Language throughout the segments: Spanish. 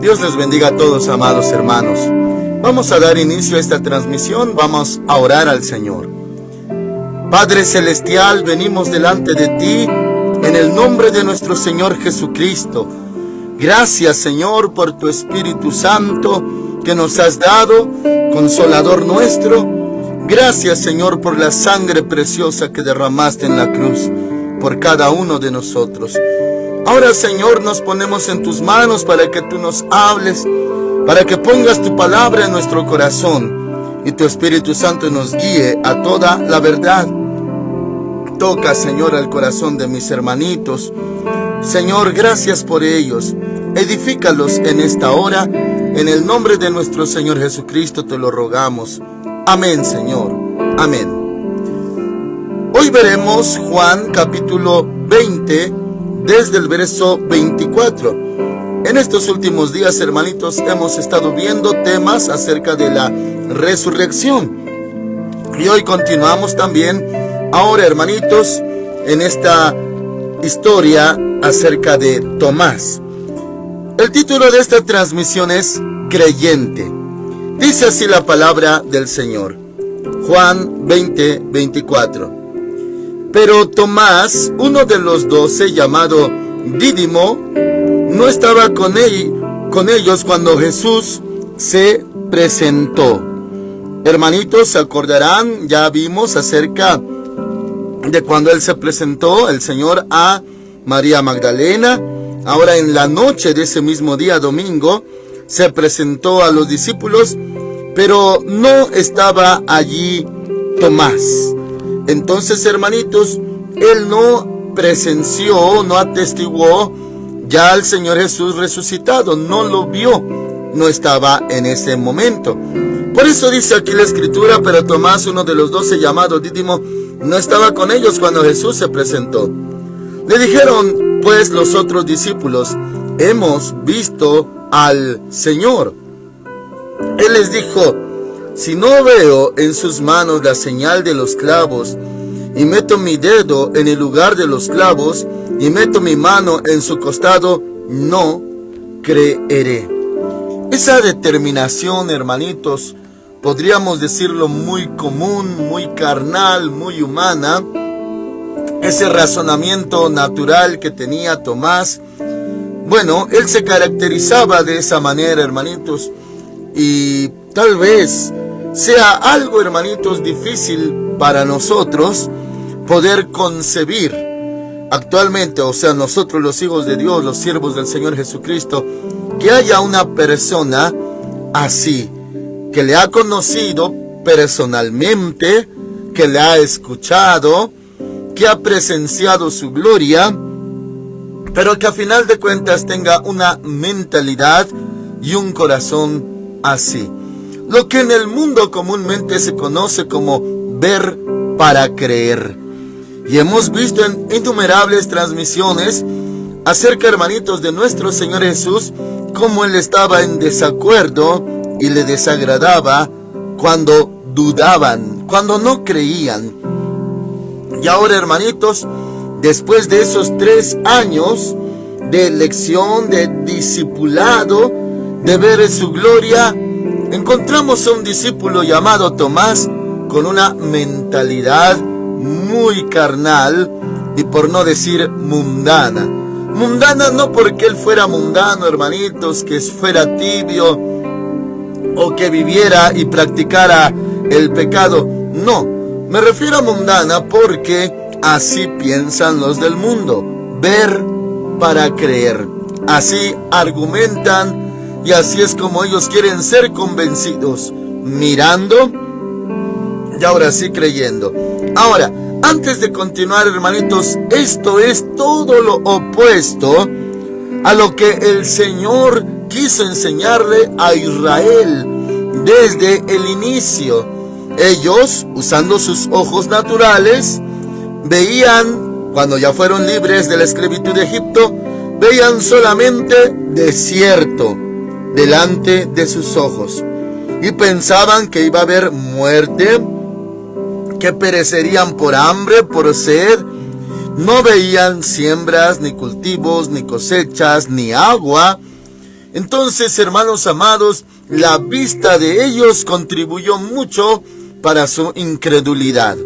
Dios les bendiga a todos, amados hermanos. Vamos a dar inicio a esta transmisión, vamos a orar al Señor. Padre Celestial, venimos delante de ti en el nombre de nuestro Señor Jesucristo. Gracias, Señor, por tu Espíritu Santo que nos has dado, Consolador nuestro. Gracias, Señor, por la sangre preciosa que derramaste en la cruz por cada uno de nosotros. Ahora, Señor, nos ponemos en tus manos para que tú nos hables, para que pongas tu palabra en nuestro corazón y tu Espíritu Santo nos guíe a toda la verdad. Toca, Señor, al corazón de mis hermanitos. Señor, gracias por ellos. Edifícalos en esta hora. En el nombre de nuestro Señor Jesucristo te lo rogamos. Amén, Señor. Amén. Hoy veremos Juan capítulo 20, desde el verso 24. En estos últimos días, hermanitos, hemos estado viendo temas acerca de la resurrección. Y hoy continuamos también, ahora, hermanitos, en esta historia acerca de Tomás. El título de esta transmisión es Creyente. Dice así la palabra del Señor. Juan 20, 24. Pero Tomás, uno de los 12, llamado Dídimo, no estaba con ellos cuando Jesús se presentó. Hermanitos, se acordarán, ya vimos acerca de cuando Él se presentó, el Señor, a María Magdalena. Ahora, en la noche de ese mismo día, domingo, se presentó a los discípulos, pero no estaba allí Tomás. Entonces, hermanitos, Él no presenció, no atestiguó ya al Señor Jesús resucitado, no lo vio, no estaba en ese momento. Por eso dice aquí la Escritura, pero Tomás, uno de los 12, llamado Dídimo, no estaba con ellos cuando Jesús se presentó. Le dijeron pues los otros discípulos: hemos visto al Señor. Él les dijo: si no veo en sus manos la señal de los clavos, y meto mi dedo en el lugar de los clavos, y meto mi mano en su costado, no creeré. Esa determinación, hermanitos, podríamos decirlo muy común, muy carnal, muy humana. Ese razonamiento natural que tenía Tomás, bueno, él se caracterizaba de esa manera, hermanitos, y tal vez sea algo, hermanitos, difícil para nosotros poder concebir actualmente, o sea, nosotros los hijos de Dios, los siervos del Señor Jesucristo, que haya una persona así, que le ha conocido personalmente, que le ha escuchado, que ha presenciado su gloria, pero que a final de cuentas tenga una mentalidad y un corazón así. Lo que en el mundo comúnmente se conoce como ver para creer. Y hemos visto en innumerables transmisiones acerca, hermanitos, de nuestro Señor Jesús, cómo Él estaba en desacuerdo y le desagradaba cuando dudaban, cuando no creían. Y ahora, hermanitos, después de esos 3 años de lección, de discipulado, de ver su gloria, encontramos a un discípulo llamado Tomás con una mentalidad muy carnal y por no decir mundana. Mundana no porque él fuera mundano, hermanitos, que fuera tibio o que viviera y practicara el pecado. No, me refiero a mundana porque así piensan los del mundo. Ver para creer. Así argumentan y así es como ellos quieren ser convencidos. Mirando y ahora sí creyendo. Ahora, antes de continuar, hermanitos, esto es todo lo opuesto a lo que el Señor quiso enseñarle a Israel desde el inicio. Ellos, usando sus ojos naturales, veían, cuando ya fueron libres de la esclavitud de Egipto, veían solamente desierto delante de sus ojos. Y pensaban que iba a haber muerte, que perecerían por hambre, por sed. No veían siembras, ni cultivos, ni cosechas, ni agua. Entonces, hermanos amados, la vista de ellos contribuyó mucho para su incredulidad.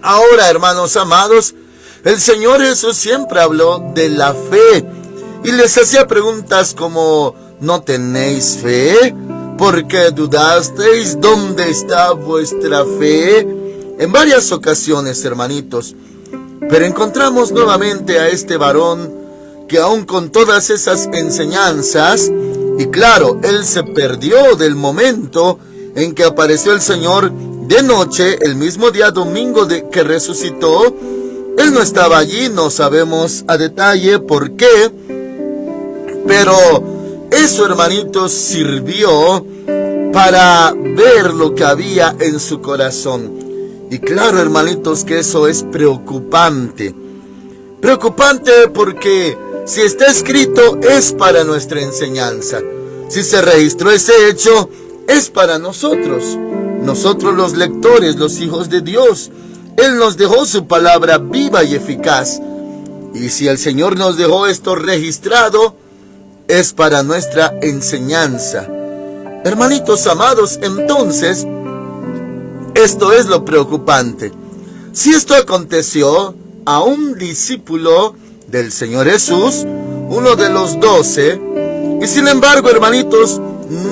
Ahora, hermanos amados, el Señor Jesús siempre habló de la fe y les hacía preguntas como: ¿no tenéis fe? ¿Por qué dudasteis? ¿Dónde está vuestra fe? En varias ocasiones, hermanitos. Pero encontramos nuevamente a este varón que aún con todas esas enseñanzas, y claro, él se perdió del momento en que apareció el Señor de noche, el mismo día domingo que resucitó. Él no estaba allí, no sabemos a detalle por qué, pero eso, hermanitos, sirvió para ver lo que había en su corazón. Y claro, hermanitos, que eso es preocupante. Preocupante porque si está escrito, es para nuestra enseñanza. Si se registró ese hecho, es para nosotros. Nosotros los lectores, los hijos de Dios. Él nos dejó su palabra viva y eficaz. Y si el Señor nos dejó esto registrado, es para nuestra enseñanza. Hermanitos amados, entonces, esto es lo preocupante. Si esto aconteció a un discípulo del Señor Jesús, uno de los 12, y sin embargo, hermanitos,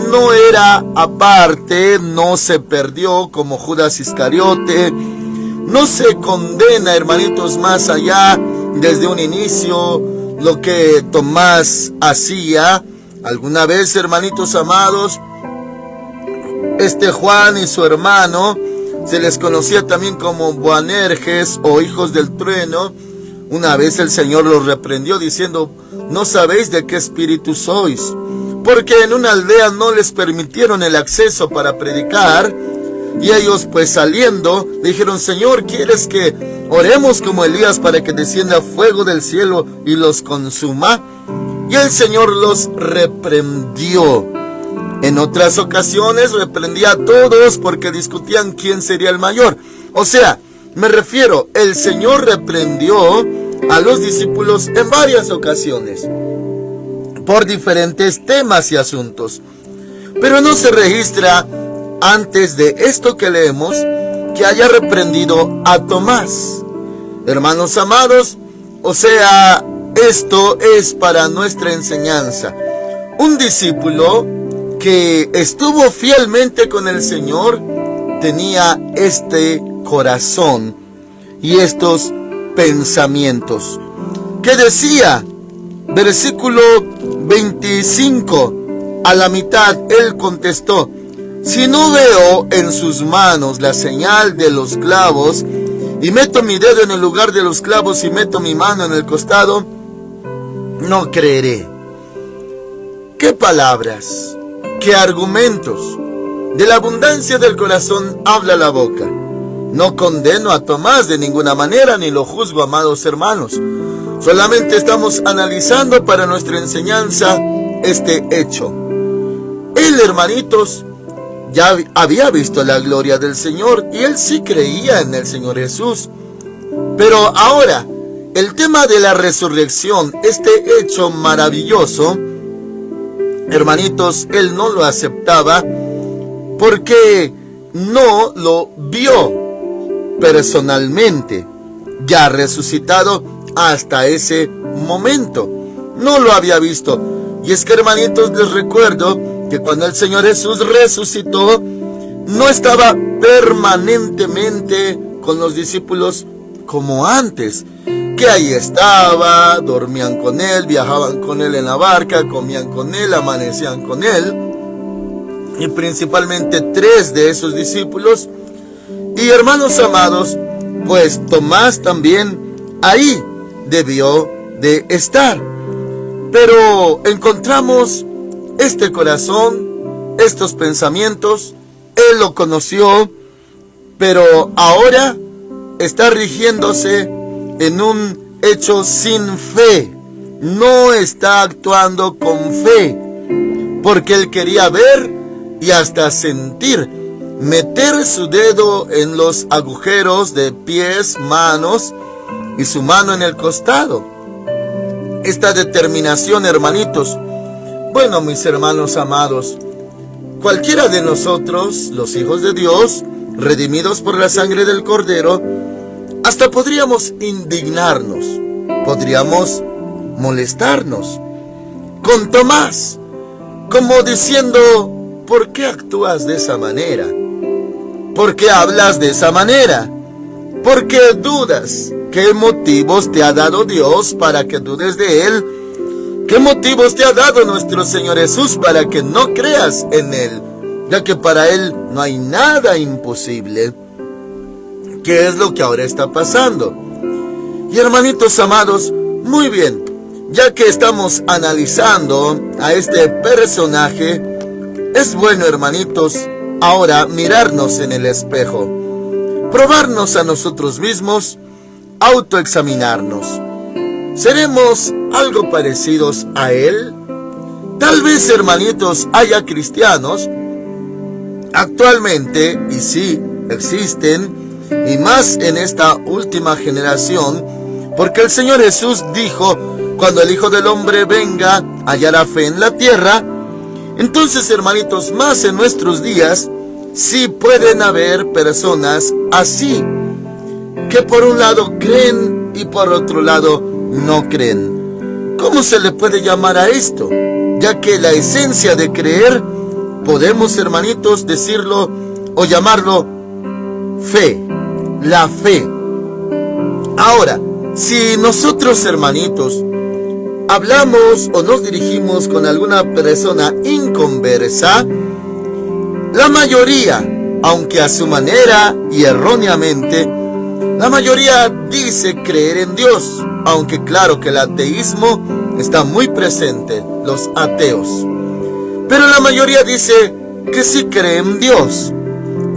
no era aparte, no se perdió como Judas Iscariote, no se condena, hermanitos, más allá desde un inicio lo que Tomás hacía. Alguna vez, hermanitos amados, Juan y su hermano se les conocía también como Boanerges o hijos del trueno. Una vez el Señor los reprendió diciendo: no sabéis de qué espíritu sois, porque en una aldea no les permitieron el acceso para predicar. Y ellos, pues saliendo, dijeron: Señor, ¿quieres que oremos como Elías para que descienda fuego del cielo y los consuma? Y el Señor los reprendió. En otras ocasiones reprendía a todos porque discutían quién sería el mayor. O sea, me refiero, el Señor reprendió a los discípulos en varias ocasiones por diferentes temas y asuntos. Pero no se registra antes de esto que leemos que haya reprendido a Tomás. Hermanos amados, o sea, esto es para nuestra enseñanza. Un discípulo que estuvo fielmente con el Señor tenía este corazón y estos pensamientos. ¿Qué decía? Versículo 25, a la mitad, él contestó: si no veo en sus manos la señal de los clavos, y meto mi dedo en el lugar de los clavos y meto mi mano en el costado, no creeré. ¿Qué palabras? ¿Qué argumentos? De la abundancia del corazón habla la boca. No condeno a Tomás de ninguna manera, ni lo juzgo, amados hermanos. Solamente estamos analizando para nuestra enseñanza este hecho. Él, hermanitos, ya había visto la gloria del Señor y él sí creía en el Señor Jesús. Pero ahora, el tema de la resurrección, este hecho maravilloso, hermanitos, él no lo aceptaba porque no lo vio personalmente, ya resucitado hasta ese momento. No lo había visto. Y es que, hermanitos, les recuerdo que cuando el Señor Jesús resucitó, no estaba permanentemente con los discípulos como antes, que ahí estaba, dormían con él, viajaban con él en la barca, comían con él, amanecían con él, y principalmente 3 de esos discípulos. Y hermanos amados, pues Tomás también ahí debió de estar. Pero encontramos este corazón, estos pensamientos, él lo conoció, pero ahora está rigiéndose en un hecho sin fe. No está actuando con fe, porque él quería ver y hasta sentir, meter su dedo en los agujeros de pies, manos y su mano en el costado. Esta determinación, hermanitos, Bueno, mis hermanos amados, cualquiera de nosotros, los hijos de Dios, redimidos por la sangre del Cordero, hasta podríamos indignarnos, podríamos molestarnos con Tomás, como diciendo: ¿por qué actúas de esa manera? ¿Por qué hablas de esa manera? ¿Por qué dudas? ¿Qué motivos te ha dado Dios para que dudes de Él? ¿Qué motivos te ha dado nuestro Señor Jesús para que no creas en Él? Ya que para Él no hay nada imposible. ¿Qué es lo que ahora está pasando? Y hermanitos amados, muy bien, ya que estamos analizando a este personaje, es bueno, hermanitos, ahora mirarnos en el espejo, probarnos a nosotros mismos, autoexaminarnos. ¿Seremos algo parecidos a Él? Tal vez, hermanitos, haya cristianos actualmente, y sí, existen, y más en esta última generación, porque el Señor Jesús dijo: cuando el Hijo del Hombre venga, hallará fe en la tierra. Entonces, hermanitos, más en nuestros días, sí pueden haber personas así, que por un lado creen y por otro lado no creen. ¿Cómo se le puede llamar a esto? Ya que la esencia de creer, podemos, hermanitos, decirlo o llamarlo fe, la fe. Ahora, si nosotros, hermanitos, hablamos o nos dirigimos con alguna persona inconversa, la mayoría, aunque a su manera y erróneamente, la mayoría dice creer en Dios, aunque claro que el ateísmo está muy presente, los ateos. Pero la mayoría dice que sí cree en Dios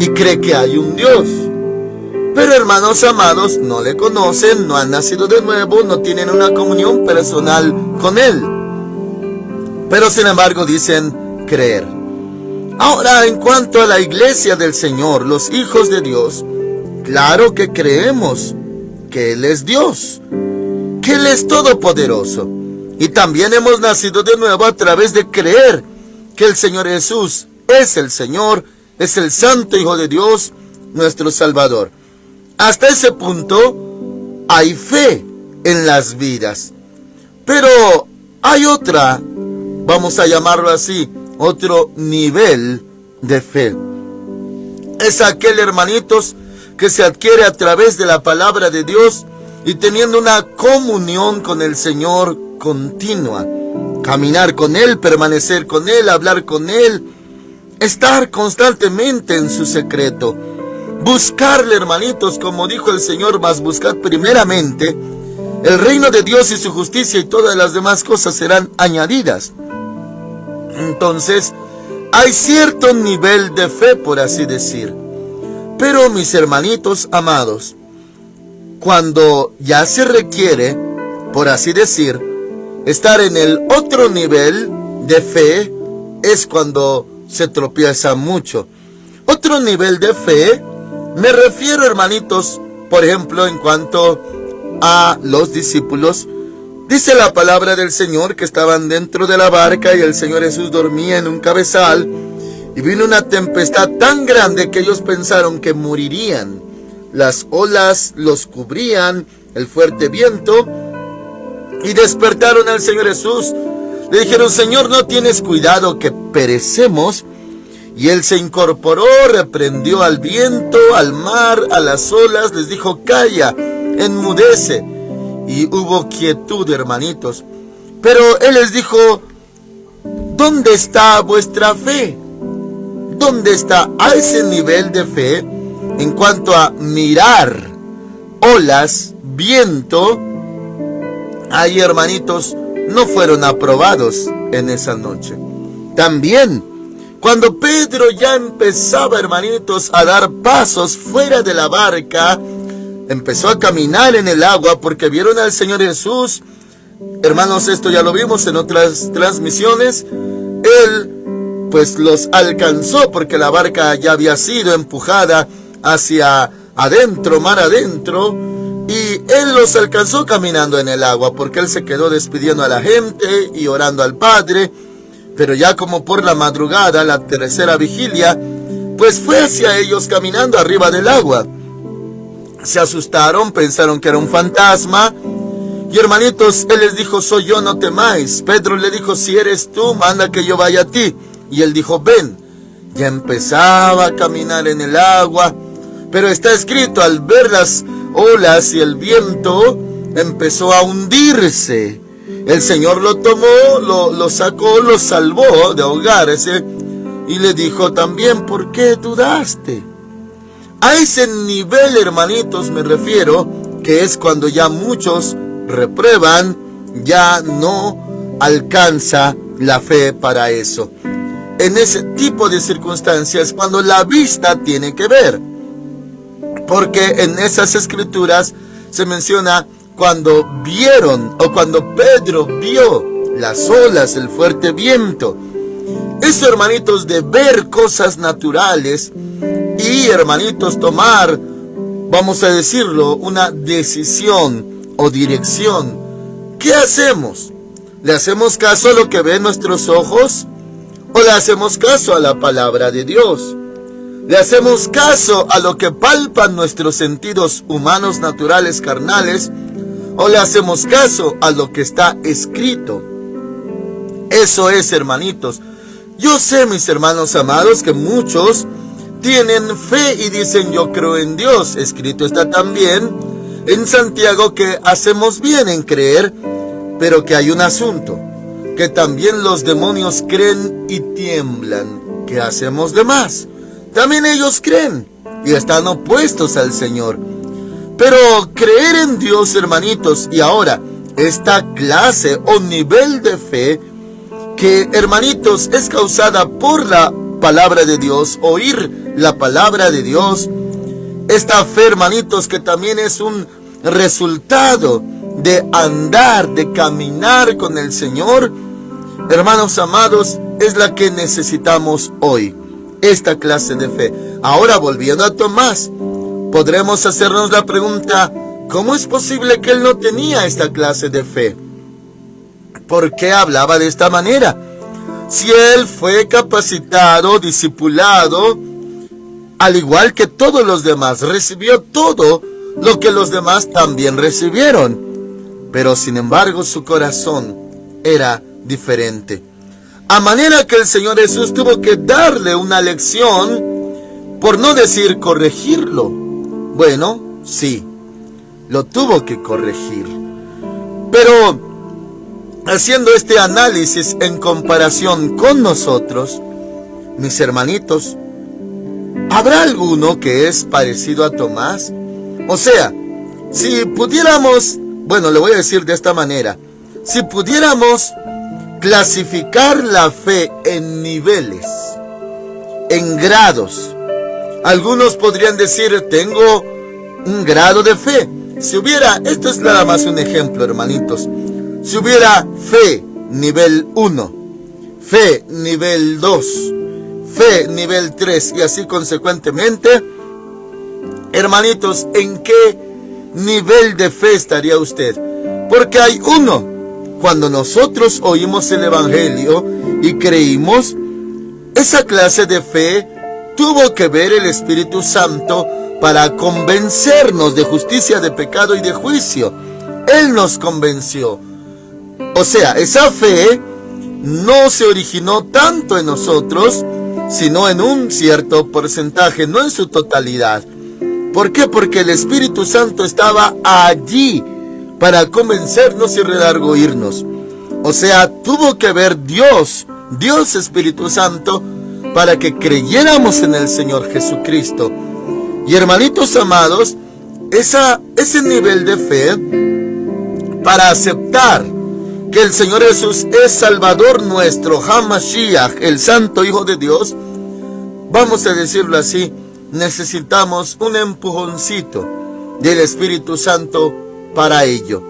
y cree que hay un Dios. Pero, hermanos amados, no le conocen, no han nacido de nuevo, no tienen una comunión personal con Él. Pero sin embargo dicen creer. Ahora, en cuanto a la iglesia del Señor, los hijos de Dios, claro que creemos que Él es Dios, que Él es todopoderoso. Y también hemos nacido de nuevo a través de creer que el Señor Jesús es el Señor, es el Santo Hijo de Dios, nuestro Salvador. Hasta ese punto hay fe en las vidas. Pero hay otra, vamos a llamarlo así, otro nivel de fe. Es aquel, hermanitos, que se adquiere a través de la palabra de Dios y teniendo una comunión con el Señor continua. Caminar con Él, permanecer con Él, hablar con Él, estar constantemente en su secreto. Buscarle, hermanitos, como dijo el Señor: mas buscad primeramente el reino de Dios y su justicia, y todas las demás cosas serán añadidas. Entonces, hay cierto nivel de fe, por así decir. Pero, mis hermanitos amados, cuando ya se requiere, por así decir, estar en el otro nivel de fe, es cuando se tropieza mucho. Otro nivel de fe, me refiero, hermanitos, por ejemplo, en cuanto a los discípulos. Dice la palabra del Señor que estaban dentro de la barca y el Señor Jesús dormía en un cabezal, y vino una tempestad tan grande que ellos pensaron que morirían. Las olas los cubrían, el fuerte viento, y despertaron al Señor Jesús. Le dijeron: Señor, ¿no tienes cuidado que perecemos? Y Él se incorporó, reprendió al viento, al mar, a las olas, les dijo: calla, enmudece. Y hubo quietud, hermanitos. Pero Él les dijo: ¿dónde está vuestra fe? ¿Dónde está a ese nivel de fe en cuanto a mirar olas, viento? Ahí, hermanitos, no fueron aprobados en esa noche. También, cuando Pedro ya empezaba, hermanitos, a dar pasos fuera de la barca, empezó a caminar en el agua porque vieron al Señor Jesús. Hermanos, esto ya lo vimos en otras transmisiones. Él pues los alcanzó porque la barca ya había sido empujada hacia adentro, mar adentro, y Él los alcanzó caminando en el agua porque Él se quedó despidiendo a la gente y orando al Padre. Pero ya como por la madrugada, la tercera vigilia, pues fue hacia ellos caminando arriba del agua. Se asustaron, pensaron que era un fantasma. Y hermanitos, él les dijo: soy yo, no temáis. Pedro le dijo: si eres tú, manda que yo vaya a ti. Y él dijo: ven. Ya empezaba a caminar en el agua, pero está escrito, al ver las olas y el viento, empezó a hundirse. El Señor lo tomó, lo sacó, lo salvó de ahogarse, y le dijo también: ¿por qué dudaste? A ese nivel, hermanitos, me refiero, que es cuando ya muchos reprueban, ya no alcanza la fe para eso. En ese tipo de circunstancias, cuando la vista tiene que ver, porque en esas escrituras se menciona cuando vieron, o cuando Pedro vio las olas, el fuerte viento. Eso, hermanitos, de ver cosas naturales y, hermanitos, tomar, vamos a decirlo, una decisión o dirección. ¿Qué hacemos? ¿Le hacemos caso a lo que ven nuestros ojos? ¿O le hacemos caso a la palabra de Dios? ¿Le hacemos caso a lo que palpan nuestros sentidos humanos, naturales, carnales? ¿O le hacemos caso a lo que está escrito? Eso es, hermanitos. Yo sé, mis hermanos amados, que muchos tienen fe y dicen: yo creo en Dios. Escrito está también en Santiago que hacemos bien en creer, pero que hay un asunto, que también los demonios creen y tiemblan. ¿Qué hacemos de más? También ellos creen y están opuestos al Señor. Pero creer en Dios, hermanitos, y ahora esta clase o nivel de fe que, hermanitos, es causada por la palabra de Dios, oír la palabra de Dios. Esta fe, hermanitos, que también es un resultado de andar, de caminar con el Señor, hermanos amados, es la que necesitamos hoy, esta clase de fe. Ahora, volviendo a Tomás, podremos hacernos la pregunta: ¿cómo es posible que él no tenía esta clase de fe? ¿Por qué hablaba de esta manera? Si él fue capacitado, discipulado, al igual que todos los demás, recibió todo lo que los demás también recibieron, pero sin embargo su corazón era diferente. A manera que el Señor Jesús tuvo que darle una lección, por no decir corregirlo. Bueno, sí, lo tuvo que corregir. Pero haciendo este análisis en comparación con nosotros, mis hermanitos, ¿habrá alguno que es parecido a Tomás? O sea, si pudiéramos, bueno, le voy a decir de esta manera, si pudiéramos clasificar la fe en niveles, en grados, algunos podrían decir: tengo un grado de fe. Si hubiera, esto es nada más un ejemplo, hermanitos, si hubiera fe nivel 1, fe nivel 2, fe nivel 3 y así consecuentemente, hermanitos, ¿en qué nivel de fe estaría usted? Porque hay uno. Cuando nosotros oímos el Evangelio y creímos, esa clase de fe tuvo que ver el Espíritu Santo para convencernos de justicia, de pecado y de juicio. Él nos convenció. O sea, esa fe no se originó tanto en nosotros, sino en un cierto porcentaje, no en su totalidad. ¿Por qué? Porque el Espíritu Santo estaba allí para convencernos y redarguirnos. O sea, tuvo que ver Dios Espíritu Santo, para que creyéramos en el Señor Jesucristo. Y hermanitos amados, ese nivel de fe para aceptar que el Señor Jesús es Salvador nuestro, Hamashiach, el Santo Hijo de Dios, vamos a decirlo así, necesitamos un empujoncito del Espíritu Santo para ello.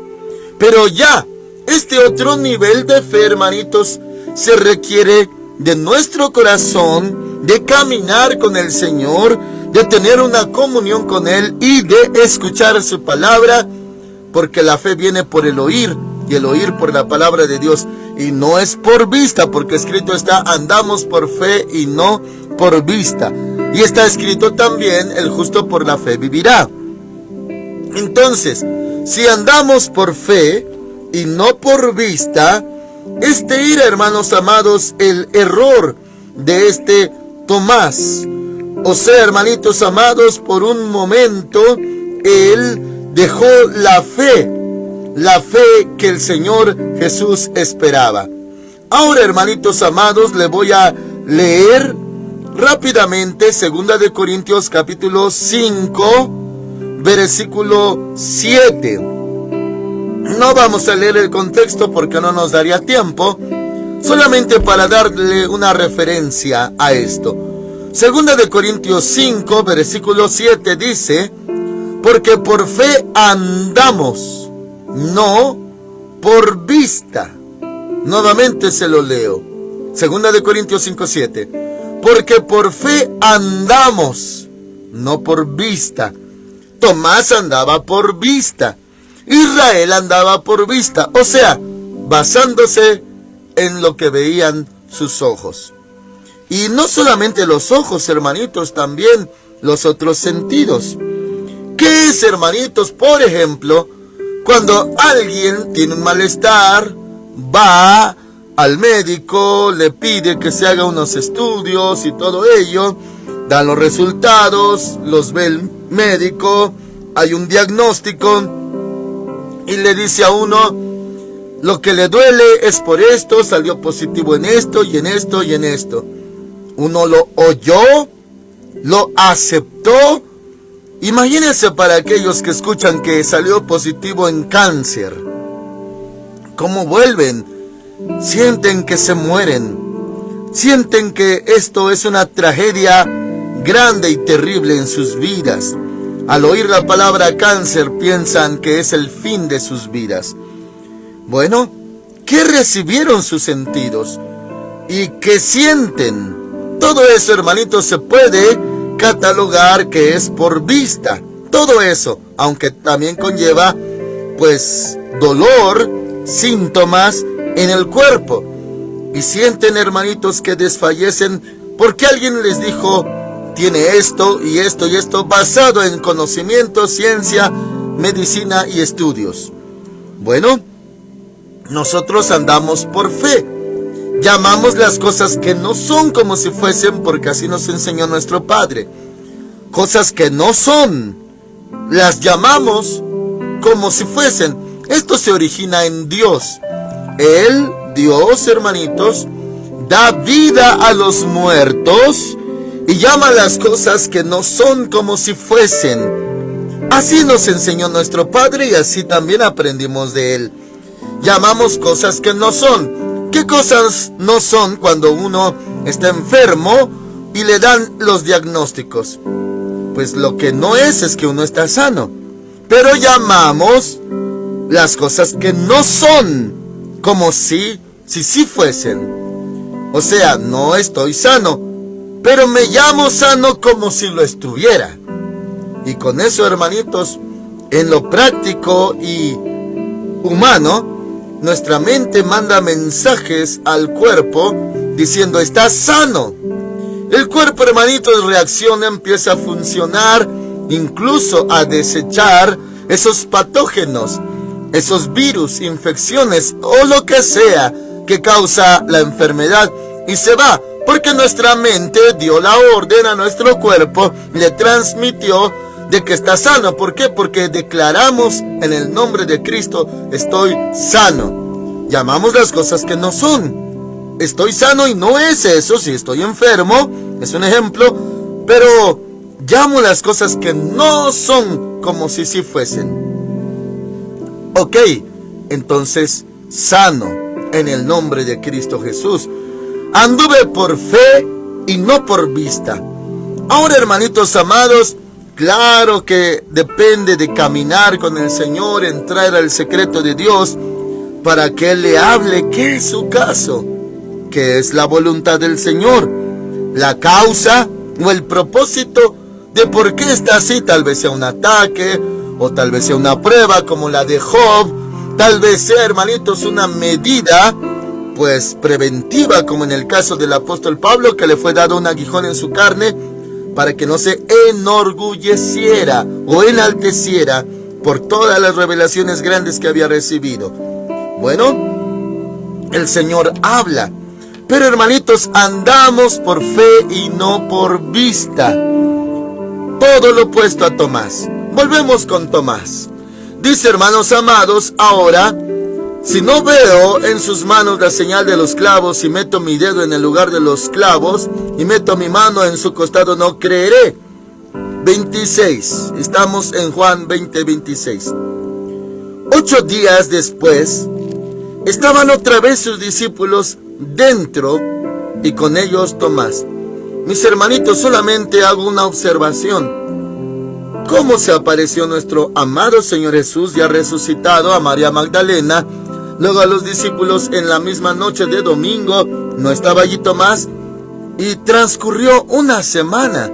Pero ya, este otro nivel de fe, hermanitos, se requiere de nuestro corazón, de caminar con el Señor, de tener una comunión con Él y de escuchar su palabra, porque la fe viene por el oír y el oír por la palabra de Dios. y no es por vista, porque escrito está, andamos por fe y no por vista. Y está escrito también, el justo por la fe vivirá. Entonces, si andamos por fe y no por vista, era, hermanos amados, el error de Tomás. O sea, hermanitos amados, por un momento, él dejó la fe que el Señor Jesús esperaba. Ahora, hermanitos amados, le voy a leer rápidamente 2 de Corintios capítulo 5, versículo 7. No vamos a leer el contexto porque no nos daría tiempo, solamente para darle una referencia a esto. 2 de Corintios 5, versículo 7 dice, porque por fe andamos, no por vista. Nuevamente se lo leo. 2 de Corintios 5, 7. Porque por fe andamos, no por vista. Tomás andaba por vista. Israel andaba por vista. O sea, basándose en lo que veían sus ojos. Y no solamente los ojos, hermanitos, también los otros sentidos. ¿Qué es, hermanitos? Por ejemplo, cuando alguien tiene un malestar, va al médico, le pide que se haga unos estudios y todo ello, dan los resultados, los ve el médico, hay un diagnóstico y le dice a uno, lo que le duele es por esto, salió positivo en esto y en esto y en esto. Uno lo oyó, lo aceptó. Imagínense para aquellos que escuchan que salió positivo en cáncer. ¿Cómo vuelven? Sienten que se mueren. Sienten que esto es una tragedia grande y terrible en sus vidas. Al oír la palabra cáncer piensan que es el fin de sus vidas. Bueno, ¿qué recibieron sus sentidos? ¿Y qué sienten? Todo eso, hermanitos, se puede catalogar que es por vista. Todo eso, aunque también conlleva, pues, dolor, síntomas en el cuerpo. Y sienten, hermanitos, que desfallecen porque alguien les dijo, tiene esto y esto y esto, basado en conocimiento, ciencia, medicina y estudios. Bueno, nosotros andamos por fe. Llamamos las cosas que no son como si fuesen, porque así nos enseñó nuestro Padre. Cosas que no son, las llamamos como si fuesen. Esto se origina en Dios. Él, Dios, hermanitos, da vida a los muertos y llama las cosas que no son como si fuesen. Así nos enseñó nuestro Padre y así también aprendimos de Él. Llamamos cosas que no son. ¿Qué cosas no son cuando uno está enfermo y le dan los diagnósticos? Pues lo que no es que uno está sano. Pero llamamos las cosas que no son como si fuesen. O sea, no estoy sano, pero me llamo sano como si lo estuviera. Y con eso, hermanitos, en lo práctico y humano, nuestra mente manda mensajes al cuerpo diciendo, estás sano. El cuerpo, hermanitos, reacciona, empieza a funcionar, incluso a desechar esos patógenos, esos virus, infecciones o lo que sea que causa la enfermedad, y se va, porque nuestra mente dio la orden a nuestro cuerpo, le transmitió de que está sano. ¿Por qué? Porque declaramos en el nombre de Cristo, estoy sano. Llamamos las cosas que no son. Estoy sano y no es eso. Si estoy enfermo, es un ejemplo, pero llamo las cosas que no son como si sí fuesen. Ok, entonces, sano en el nombre de Cristo Jesús. Anduve por fe y no por vista. Ahora, hermanitos amados, claro que depende de caminar con el Señor, entrar al secreto de Dios para que Él le hable qué es su caso, qué es la voluntad del Señor, la causa o el propósito de por qué está así. Tal vez sea un ataque o tal vez sea una prueba como la de Job, tal vez sea, hermanitos, una medida pues preventiva, como en el caso del apóstol Pablo, que le fue dado un aguijón en su carne para que no se enorgulleciera o enalteciera por todas las revelaciones grandes que había recibido. Bueno, el Señor habla, pero hermanitos, andamos por fe y no por vista. Todo lo opuesto a Tomás. Volvemos con Tomás. Dice, hermanos amados, ahora, si no veo en sus manos la señal de los clavos y meto mi dedo en el lugar de los clavos y meto mi mano en su costado, no creeré. 26. Estamos en Juan 20:26. 8 días después, estaban otra vez sus discípulos dentro y con ellos Tomás. Mis hermanitos, solamente hago una observación. ¿Cómo se apareció nuestro amado Señor Jesús ya resucitado a María Magdalena? Luego a los discípulos en la misma noche de domingo, no estaba allí Tomás, y transcurrió una semana,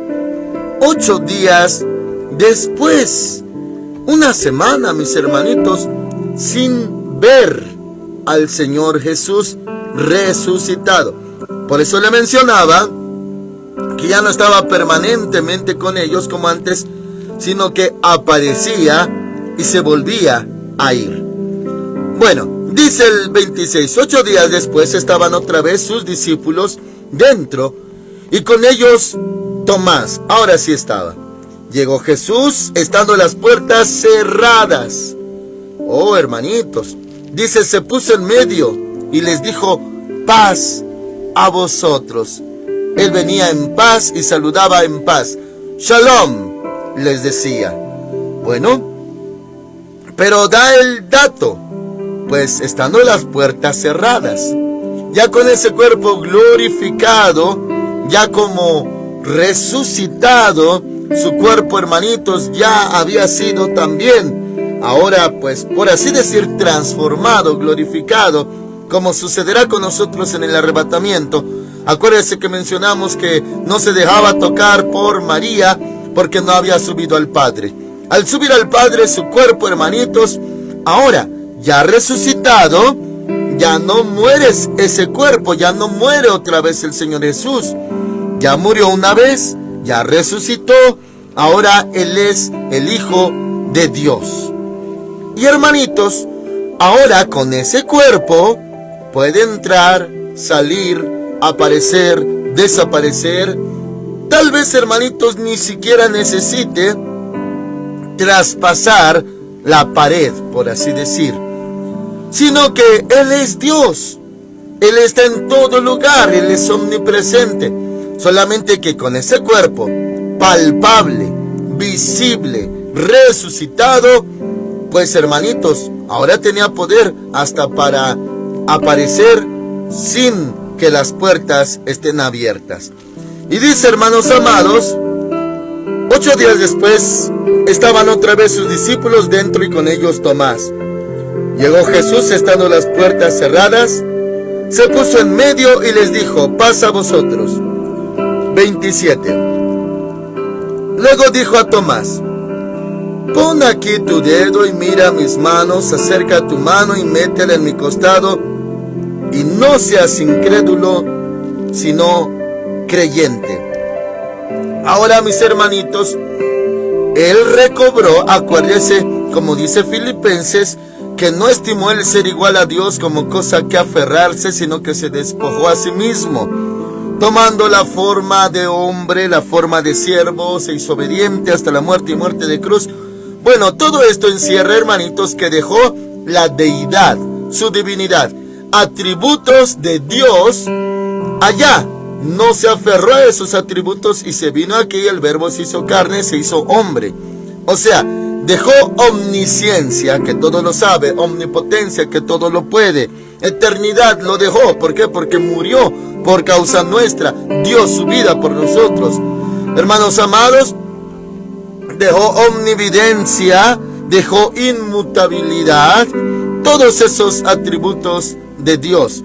8 días después, una semana, mis hermanitos, sin ver al Señor Jesús resucitado. Por eso le mencionaba que ya no estaba permanentemente con ellos como antes, sino que aparecía y se volvía a ir. Bueno, dice el 26, 8 días después estaban otra vez sus discípulos dentro y con ellos Tomás. Ahora sí estaba. Llegó Jesús estando las puertas cerradas. Oh, hermanitos, dice, se puso en medio y les dijo, paz a vosotros. Él venía en paz y saludaba en paz. Shalom, les decía. Bueno, pero da el dato. Pues estando las puertas cerradas, ya con ese cuerpo glorificado, ya como resucitado, su cuerpo, hermanitos, ya había sido también, ahora pues por así decir, transformado, glorificado, como sucederá con nosotros en el arrebatamiento. Acuérdense que mencionamos que no se dejaba tocar por María porque no había subido al Padre. Al subir al Padre, su cuerpo, hermanitos, ahora ya resucitado, ya no muere ese cuerpo, ya no muere otra vez el Señor Jesús. Ya murió una vez, ya resucitó, ahora Él es el Hijo de Dios. Y hermanitos, ahora con ese cuerpo puede entrar, salir, aparecer, desaparecer. Tal vez, hermanitos, ni siquiera necesite traspasar la pared, por así decir, sino que Él es Dios. Él está en todo lugar, Él es omnipresente. Solamente que con ese cuerpo palpable, visible, resucitado, pues hermanitos, ahora tenía poder hasta para aparecer sin que las puertas estén abiertas. Y dice, hermanos amados, 8 días después estaban otra vez sus discípulos dentro y con ellos Tomás. Llegó Jesús estando las puertas cerradas, se puso en medio y les dijo, paz a vosotros. 27. Luego dijo a Tomás, pon aquí tu dedo y mira mis manos, acerca tu mano y métela en mi costado, y no seas incrédulo, sino creyente. Ahora, mis hermanitos, Él recobró, acuérdense, como dice Filipenses, que no estimó el ser igual a Dios como cosa que aferrarse, sino que se despojó a sí mismo, tomando la forma de hombre, la forma de siervo, se hizo obediente hasta la muerte y muerte de cruz. Bueno, todo esto encierra, hermanitos, que dejó la deidad, su divinidad, atributos de Dios allá. No se aferró a esos atributos y se vino aquí, el verbo se hizo carne, se hizo hombre. O sea, dejó omnisciencia, que todo lo sabe, omnipotencia, que todo lo puede, eternidad lo dejó. ¿Por qué? Porque murió por causa nuestra, dio su vida por nosotros. Hermanos amados, dejó omnividencia, dejó inmutabilidad, todos esos atributos de Dios.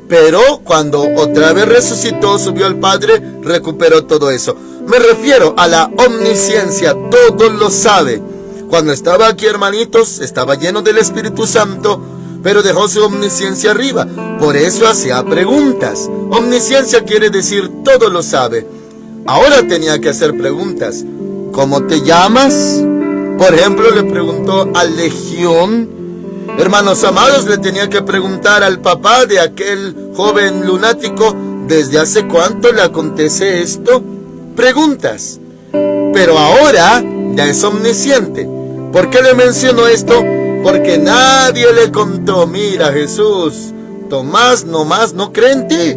Pero cuando otra vez resucitó, subió al Padre, recuperó todo eso. Me refiero a la omnisciencia, todo lo sabe. Cuando estaba aquí, hermanitos, estaba lleno del Espíritu Santo, pero dejó su omnisciencia arriba. Por eso hacía preguntas. Omnisciencia quiere decir todo lo sabe. Ahora tenía que hacer preguntas. ¿Cómo te llamas? Por ejemplo, le preguntó a Legión. Hermanos amados, le tenía que preguntar al papá de aquel joven lunático, ¿desde hace cuánto le acontece esto? Preguntas. Pero ahora ya es omnisciente. ¿Por qué le menciono esto? Porque nadie le contó. Mira, Jesús, Tomás nomás no cree en ti.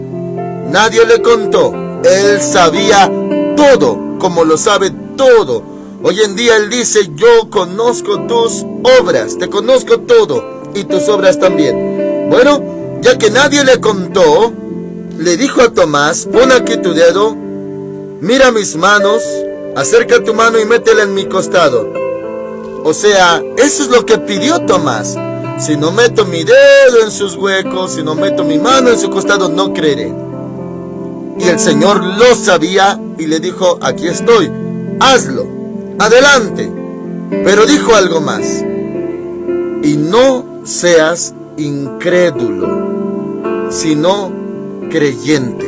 Nadie le contó. Él sabía todo, como lo sabe todo. Hoy en día Él dice, yo conozco tus obras, te conozco todo, y tus obras también. Bueno, ya que nadie le contó, le dijo a Tomás, pon aquí tu dedo, mira mis manos, acerca tu mano y métela en mi costado. O sea, eso es lo que pidió Tomás. Si no meto mi dedo en sus huecos, si no meto mi mano en su costado, no creeré. Y el Señor lo sabía y le dijo, aquí estoy, hazlo, adelante. Pero dijo algo más, y no seas incrédulo, sino creyente.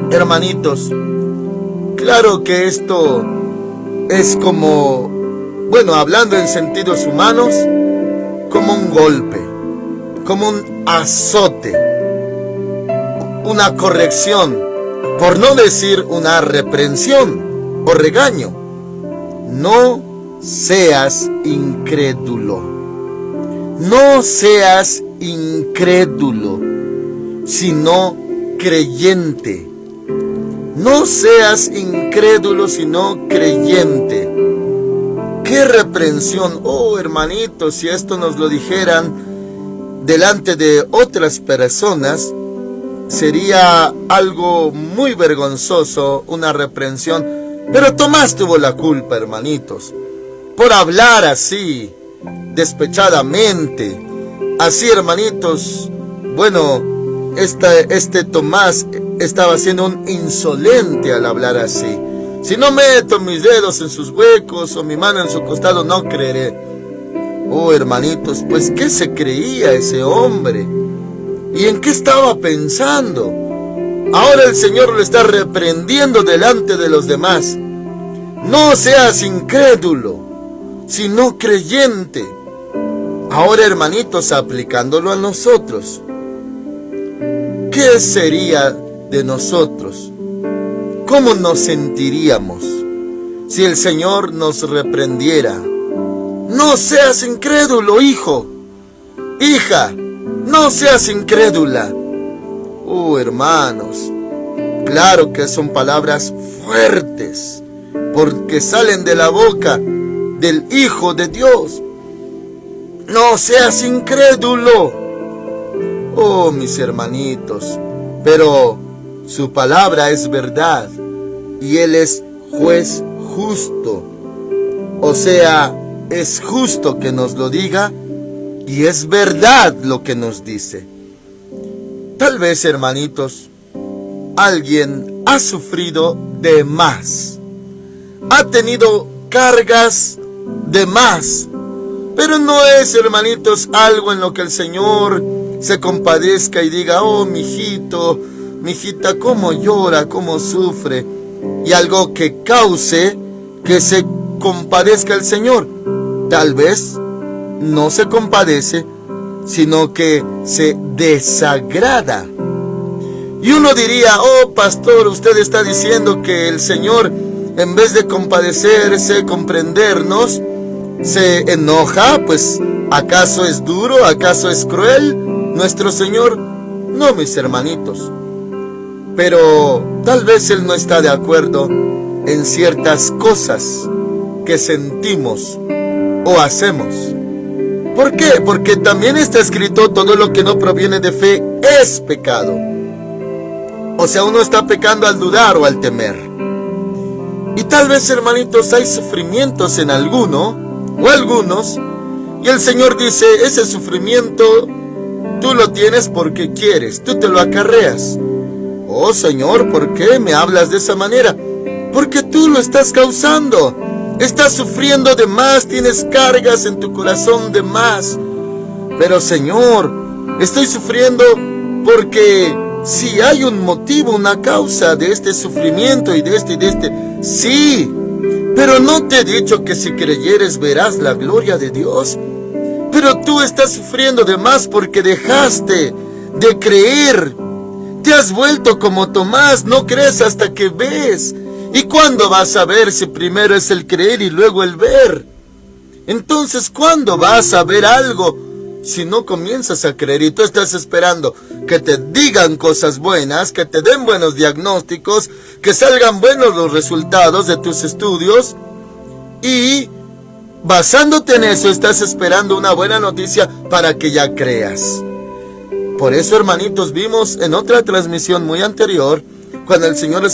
Hermanitos, claro que esto es como, bueno, hablando en sentidos humanos, como un golpe, como un azote, una corrección, por no decir una reprensión o regaño. No seas incrédulo. No seas incrédulo, sino creyente. No seas incrédulo, sino creyente. ¡Qué reprensión! Oh, hermanitos, si esto nos lo dijeran delante de otras personas, sería algo muy vergonzoso, una reprensión. Pero Tomás tuvo la culpa, hermanitos, por hablar así, despechadamente. Así, hermanitos, bueno, este Tomás estaba siendo un insolente al hablar así. Si no meto mis dedos en sus huecos o mi mano en su costado, no creeré. Oh, hermanitos, pues ¿qué se creía ese hombre? ¿Y en qué estaba pensando? Ahora el Señor lo está reprendiendo delante de los demás. No seas incrédulo, sino creyente. Ahora, hermanitos, aplicándolo a nosotros, ¿qué sería de nosotros? ¿Cómo nos sentiríamos si el Señor nos reprendiera? No seas incrédulo, hijo, hija, no seas incrédula. Oh, hermanos, claro que son palabras fuertes, porque salen de la boca del Hijo de Dios. No seas incrédulo. Oh, mis hermanitos, pero su palabra es verdad y Él es juez justo. O sea, es justo que nos lo diga y es verdad lo que nos dice. Tal vez, hermanitos, alguien ha sufrido de más, ha tenido cargas de más, pero no es, hermanitos, algo en lo que el Señor se compadezca y diga, oh, mijito, mijita, cómo llora, cómo sufre, y algo que cause que se compadezca el Señor. Tal vez no se compadece, sino que se desagrada. Y uno diría, oh, pastor, usted está diciendo que el Señor, en vez de compadecerse, comprendernos, se enoja. Pues, ¿acaso es duro? ¿Acaso es cruel nuestro Señor? No, mis hermanitos. Pero tal vez Él no está de acuerdo en ciertas cosas que sentimos o hacemos. ¿Por qué? Porque también está escrito, todo lo que no proviene de fe es pecado. O sea, uno está pecando al dudar o al temer. Y tal vez, hermanitos, hay sufrimientos en alguno o algunos, y el Señor dice, ese sufrimiento tú lo tienes porque quieres, tú te lo acarreas. Oh, Señor, ¿por qué me hablas de esa manera? Porque tú lo estás causando. Estás sufriendo de más, tienes cargas en tu corazón de más. Pero Señor, estoy sufriendo porque si hay un motivo, una causa de este sufrimiento y de este. Sí, pero no te he dicho que si creyeres verás la gloria de Dios. Pero tú estás sufriendo de más porque dejaste de creer. Te has vuelto como Tomás, no crees hasta que ves. ¿Y cuándo vas a ver si primero es el creer y luego el ver? Entonces, ¿cuándo vas a ver algo si no comienzas a creer? Y tú estás esperando que te digan cosas buenas, que te den buenos diagnósticos, que salgan buenos los resultados de tus estudios. Y basándote en eso, estás esperando una buena noticia para que ya creas. Por eso, hermanitos, vimos en otra transmisión muy anterior, cuando el Señor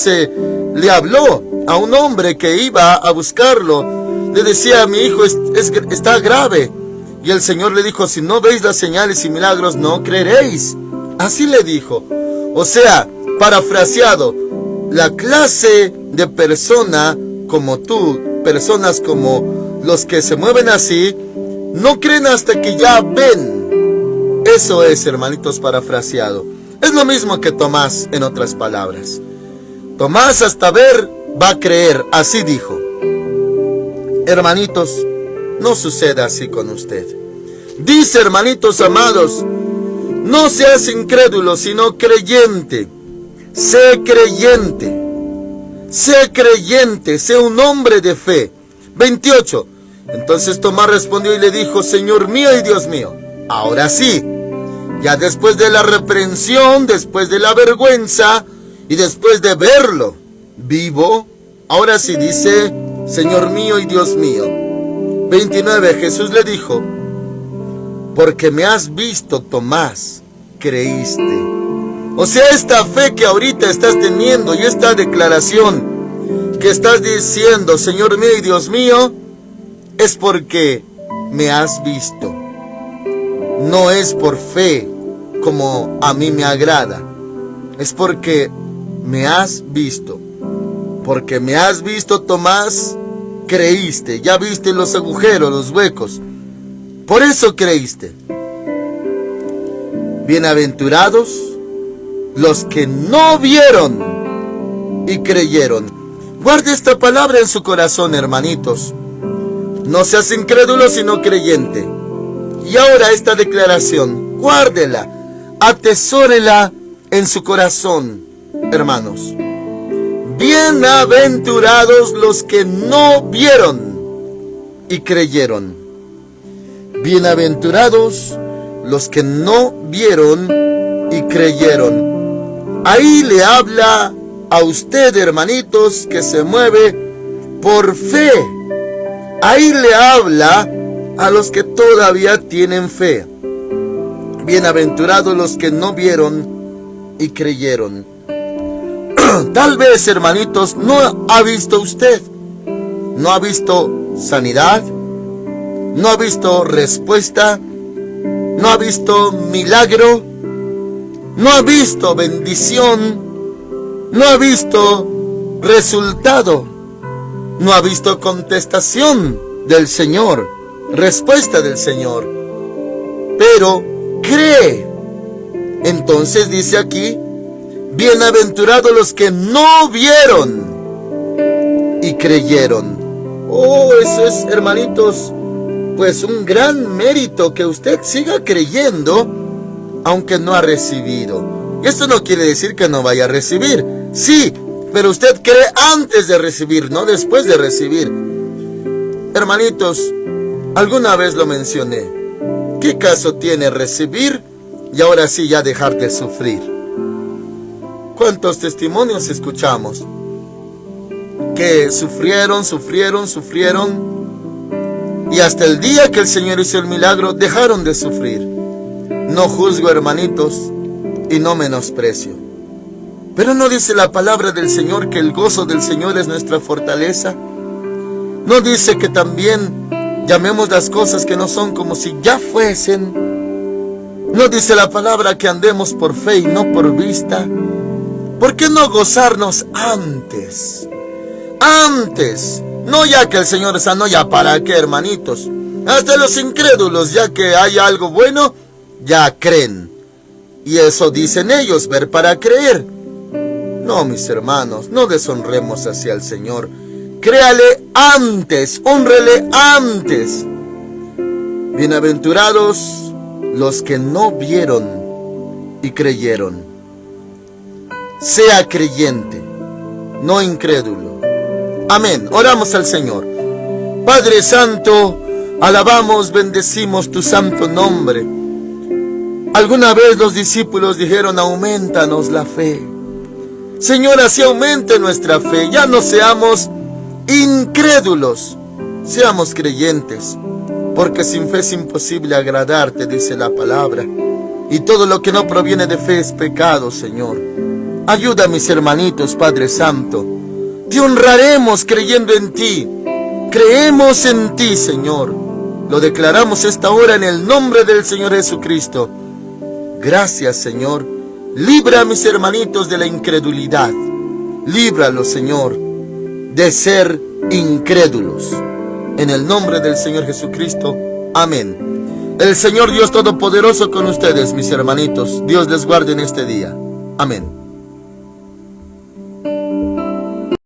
le habló a un hombre que iba a buscarlo. Le decía: mi hijo está grave. Y el Señor le dijo: si no veis las señales y milagros, no creeréis. Así le dijo. O sea, parafraseado, la clase de persona como tú, personas como los que se mueven así, no creen hasta que ya ven. Eso es, hermanitos, parafraseado. Es lo mismo que Tomás, en otras palabras. Tomás hasta ver va a creer, así dijo. Hermanitos, no suceda así con usted. Dice, hermanitos amados, no seas incrédulo, sino creyente. Sé creyente. Sé creyente, sé un hombre de fe. 28. Entonces Tomás respondió y le dijo: Señor mío y Dios mío. Ahora sí, ya después de la reprensión, después de la vergüenza y después de verlo vivo, ahora sí dice: Señor mío y Dios mío. 29. Jesús le dijo: porque me has visto, Tomás, creíste. O sea, esta fe que ahorita estás teniendo y esta declaración que estás diciendo, Señor mío y Dios mío, es porque me has visto. No es por fe como a mí me agrada. Es porque me has visto. Porque me has visto, Tomás, creíste. Ya viste los agujeros, los huecos. Por eso creíste. Bienaventurados los que no vieron y creyeron. Guarde esta palabra en su corazón, hermanitos. No seas incrédulo, sino creyente. Y ahora esta declaración, guárdela, atesórela en su corazón, hermanos. Bienaventurados los que no vieron y creyeron. Bienaventurados los que no vieron y creyeron. Ahí le habla a usted, hermanitos, que se mueve por fe. Ahí le habla a los que todavía tienen fe. Bienaventurados los que no vieron y creyeron. Tal vez, hermanitos, no ha visto usted, no ha visto sanidad, no ha visto respuesta, no ha visto milagro, no ha visto bendición, no ha visto resultado, no ha visto contestación del Señor, respuesta del Señor, pero cree. Entonces dice aquí: bienaventurados los que no vieron y creyeron. Oh, eso es, hermanitos, pues un gran mérito, que usted siga creyendo aunque no ha recibido. Y esto no quiere decir que no vaya a recibir. Sí, pero usted cree antes de recibir, no después de recibir. Hermanitos, alguna vez lo mencioné. ¿Qué caso tiene recibir y ahora sí ya dejar de sufrir? ¿Cuántos testimonios escuchamos? Que sufrieron y hasta el día que el Señor hizo el milagro dejaron de sufrir. No juzgo, hermanitos, y no menosprecio. Pero ¿no dice la palabra del Señor que el gozo del Señor es nuestra fortaleza? ¿No dice que también llamemos las cosas que no son como si ya fuesen? ¿No dice la palabra que andemos por fe y no por vista? ¿Por qué no gozarnos antes? Antes. No ya que el Señor sanó, ya para qué, hermanitos. Hasta los incrédulos, ya que hay algo bueno, ya creen. Y eso dicen ellos, ver para creer. No, mis hermanos, no deshonremos hacia el Señor. Créale antes, hónrele antes. Bienaventurados los que no vieron y creyeron. Sea creyente, no incrédulo. Amén. Oramos al Señor. Padre Santo, alabamos, bendecimos tu santo nombre. Alguna vez los discípulos dijeron: aumentanos la fe. Señor, así aumente nuestra fe. Ya no seamos incrédulos, seamos creyentes. Porque sin fe es imposible agradarte, dice la palabra. Y todo lo que no proviene de fe es pecado, Señor. Ayuda a mis hermanitos, Padre Santo. Te honraremos creyendo en ti. Creemos en ti, Señor. Lo declaramos esta hora en el nombre del Señor Jesucristo. Gracias, Señor. Libra a mis hermanitos de la incredulidad. Líbralos, Señor, de ser incrédulos. En el nombre del Señor Jesucristo. Amén. El Señor Dios Todopoderoso con ustedes, mis hermanitos. Dios les guarde en este día. Amén.